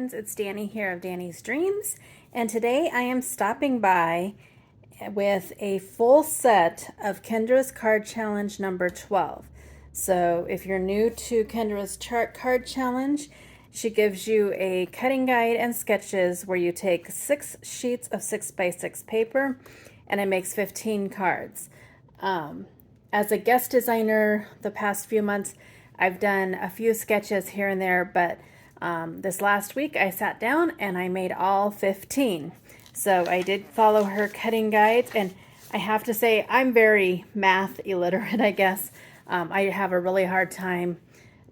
friends, it's Danni here of Danni's Dreams, and today I am stopping by with a full set of Kendra's Card Challenge number 12. So if you're new to Kendra's Card Challenge, she gives you a cutting guide and sketches where you take 6 sheets of 6x6 paper and it makes 15 cards. As a guest designer the past few months, I've done a few sketches here and there, but this last week I sat down and I made all 15. So I did follow her cutting guides, and I have to say I'm very math illiterate, I guess. I have a really hard time,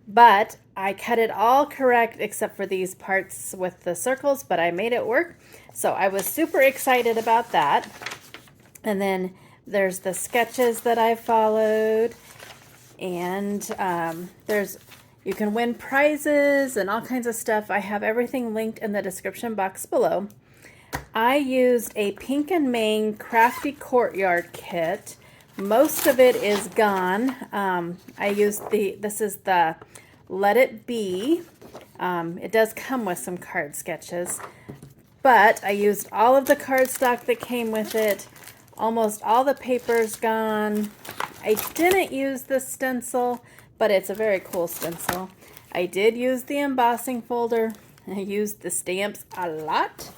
but I cut it all correct except for these parts with the circles, but I made it work. So I was super excited about that. And then there's the sketches that I followed, and you can win prizes and all kinds of stuff. I have everything linked in the description box below. I used a Pink and Main Crafty Courtyard kit. Most of it is gone. I used this is the Let It Be. It does come with some card sketches, but I used all of the cardstock that came with it. Almost all the paper's gone. I didn't use the stencil, but it's a very cool stencil. I did use the embossing folder. I used the stamps a lot,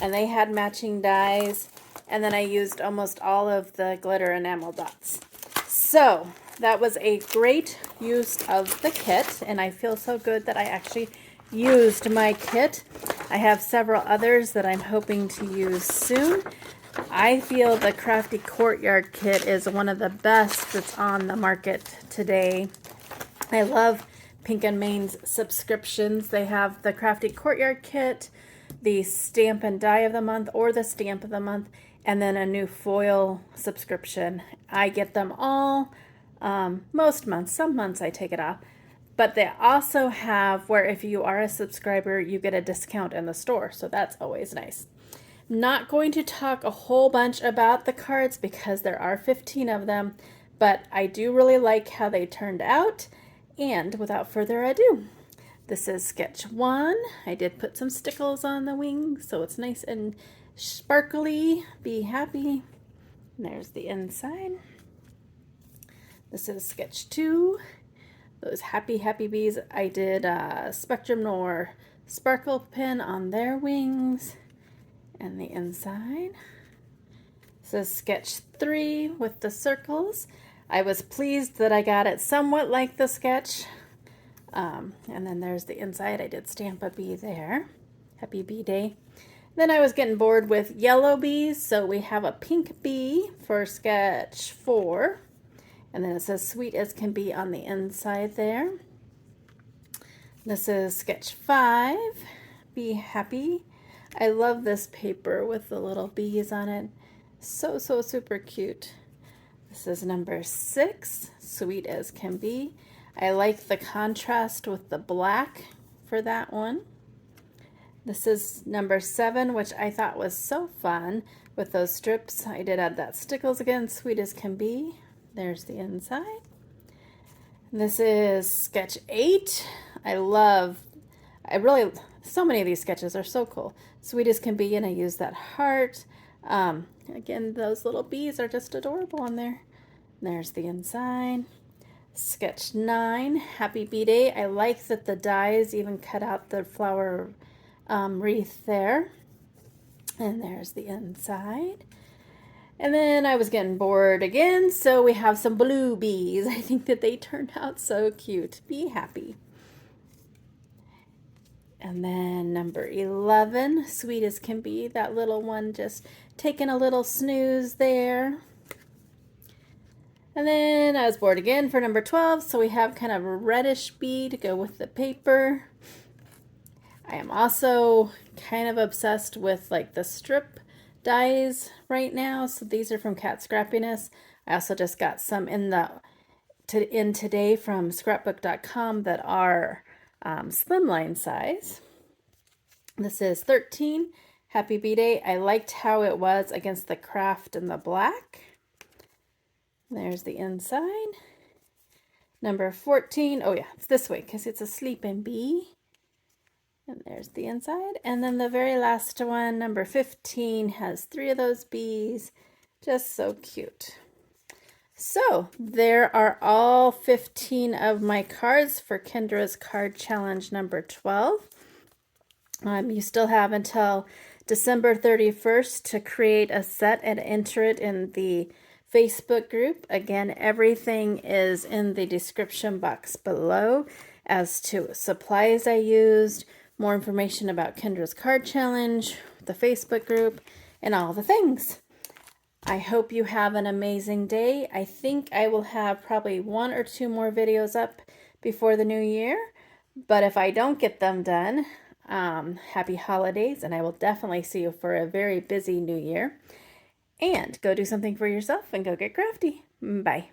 and they had matching dies. And then I used almost all of the glitter enamel dots. So that was a great use of the kit, and I feel so good that I actually used my kit. I have several others that I'm hoping to use soon. I feel the Crafty Courtyard kit is one of the best that's on the market today. I love Pink and Main's subscriptions. They have the Crafty Courtyard kit, the Stamp and Die of the Month, or the Stamp of the Month, and then a new foil subscription. I get them all most months. Some months I take it off. But they also have where if you are a subscriber, you get a discount in the store. So that's always nice. Not going to talk a whole bunch about the cards because there are 15 of them, but I do really like how they turned out. And without further ado, this is sketch 1. I did put some stickles on the wings so it's nice and sparkly. Be happy. And there's the inside. This is sketch 2. Those happy bees. I did Spectrum Noir sparkle pin on their wings. And the inside. This is sketch 3 with the circles. I was pleased that I got it somewhat like the sketch. And then there's the inside. I did stamp a bee there. Happy Bee Day. Then I was getting bored with yellow bees, so we have a pink bee for sketch 4. And then it says sweet as can be on the inside there. This is sketch 5. Be happy. I love this paper with the little bees on it. So super cute. This is number 6, sweet as can be. I like the contrast with the black for that one. This is number 7, which I thought was so fun with those strips. I did add that stickles again, sweet as can be. There's the inside. This is sketch 8. So many of these sketches are so cool. Sweet as can be, and I use that heart. Again, those little bees are just adorable on there. There's the inside. Sketch 9, Happy Bee Day. I like that the dies even cut out the flower wreath there. And there's the inside. And then I was getting bored again, so we have some blue bees. I think that they turned out so cute. Be happy. And then number 11, sweet as can be. That little one just taking a little snooze there. And then I was bored again for number 12, so we have kind of a reddish bee to go with the paper. I am also kind of obsessed with like the strip dies right now. So these are from Cat Scrappiness. I also just got some in today from scrapbook.com that are slimline size. This is 13, Happy Bee Day. I liked how it was against the craft and the black. There's the inside. Number 14, oh yeah, it's this way because it's a sleeping bee. And there's the inside. And then the very last one, number 15, has 3 of those bees. Just so cute. So there are all 15 of my cards for Kendra's card challenge number 12. You still have until December 31st to create a set and enter it in the Facebook group. Again, everything is in the description box below as to supplies I used, more information about Kendra's card challenge, the Facebook group, and all the things. I hope you have an amazing day. I think I will have probably 1 or 2 more videos up before the new year, but if I don't get them done, happy holidays, and I will definitely see you for a very busy new year. And go do something for yourself and go get crafty. Bye.